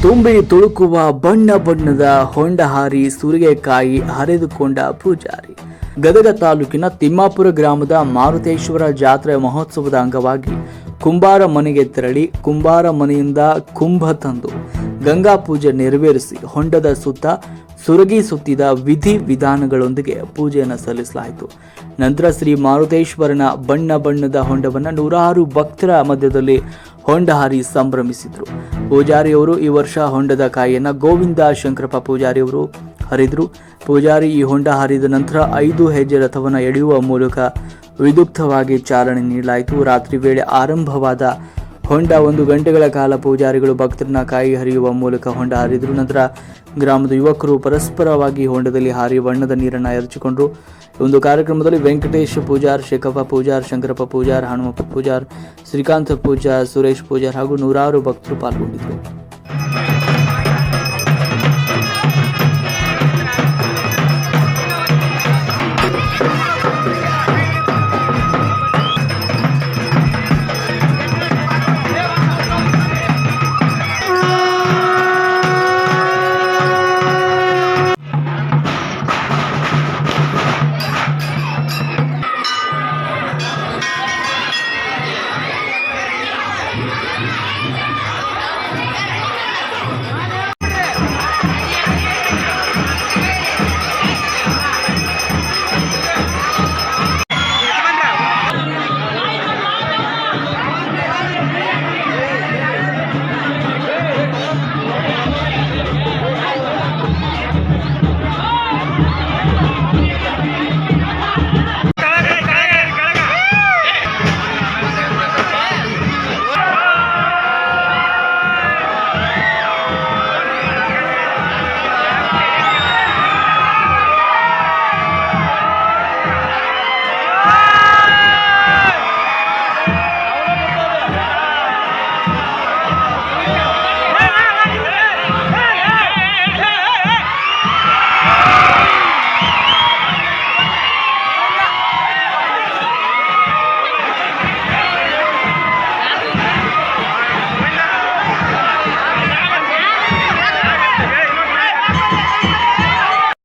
ತುಂಬಿ ತುಳುಕುವ ಬಣ್ಣ ಬಣ್ಣದ ಹೊಂಡ ಹಾರಿ ಸುರಿಗೆಕಾಯಿ ಹರಿದುಕೊಂಡ ಪೂಜಾರಿ. ಗದಗ ತಾಲೂಕಿನ ತಿಮ್ಮಾಪುರ ಗ್ರಾಮದ ಮಾರುತೇಶ್ವರ ಜಾತ್ರೆ ಮಹೋತ್ಸವದ ಅಂಗವಾಗಿ ಕುಂಬಾರ ಮನೆಗೆ ತೆರಳಿ ಕುಂಬಾರ ಮನೆಯಿಂದ ಕುಂಭ ತಂದು ಗಂಗಾ ಪೂಜೆ ನೆರವೇರಿಸಿ ಹೊಂಡದ ಸುತ್ತ ಸುರಗಿ ಸುತ್ತಿದ ವಿಧಿ ವಿಧಾನಗಳೊಂದಿಗೆ ಪೂಜೆಯನ್ನು ಸಲ್ಲಿಸಲಾಯಿತು. ನಂತರ ಶ್ರೀ ಮಾರುತೇಶ್ವರನ ಬಣ್ಣ ಬಣ್ಣದ ಹೊಂಡವನ್ನು ನೂರಾರು ಭಕ್ತರ ಮಧ್ಯದಲ್ಲಿ ಹೊಂಡ ಹಾರಿ ಸಂಭ್ರಮಿಸಿದರು. ಪೂಜಾರಿಯವರು ಈ ವರ್ಷ ಹೊಂಡದ ಕಾಯಿಯನ್ನು ಗೋವಿಂದ ಶಂಕರಪ್ಪ ಪೂಜಾರಿಯವರು ಹರಿದರು. ಪೂಜಾರಿ ಈ ಹೊಂಡ ಹಾರಿದ ನಂತರ 5 ಹೆಜ್ಜೆ ರಥವನ್ನು ಎಳೆಯುವ ಮೂಲಕ ವಿದ್ಯುಕ್ತವಾಗಿ ಚಾಲನೆ ನೀಡಲಾಯಿತು. ರಾತ್ರಿ ವೇಳೆ ಆರಂಭವಾದ ಹೊಂಡ 1 ಗಂಟೆಗಳ ಕಾಲ ಪೂಜಾರಿಗಳು ಭಕ್ತರನ್ನ ಕಾಯಿ ಹರಿಯುವ ಮೂಲಕ ಹೊಂಡ ಹಾರಿದರು. ನಂತರ ಗ್ರಾಮದ ಯುವಕರು ಪರಸ್ಪರವಾಗಿ ಹೊಂಡದಲ್ಲಿ ಹಾರಿ ಬಣ್ಣದ ನೀರನ್ನು ಎರಚಿಕೊಂಡರು. ಒಂದು ಕಾರ್ಯಕ್ರಮದಲ್ಲಿ ವೆಂಕಟೇಶ್ ಪೂಜಾರ್, ಶೇಖಪ್ಪ ಪೂಜಾರ್, ಶಂಕರಪ್ಪ ಪೂಜಾರ್, ಹನುಮಪ್ಪ ಪೂಜಾರ್, ಶ್ರೀಕಾಂತ ಪೂಜಾರ್, ಸುರೇಶ್ ಪೂಜಾರ್ ಹಾಗೂ ನೂರಾರು ಭಕ್ತರು ಪಾಲ್ಗೊಂಡಿದ್ದರು.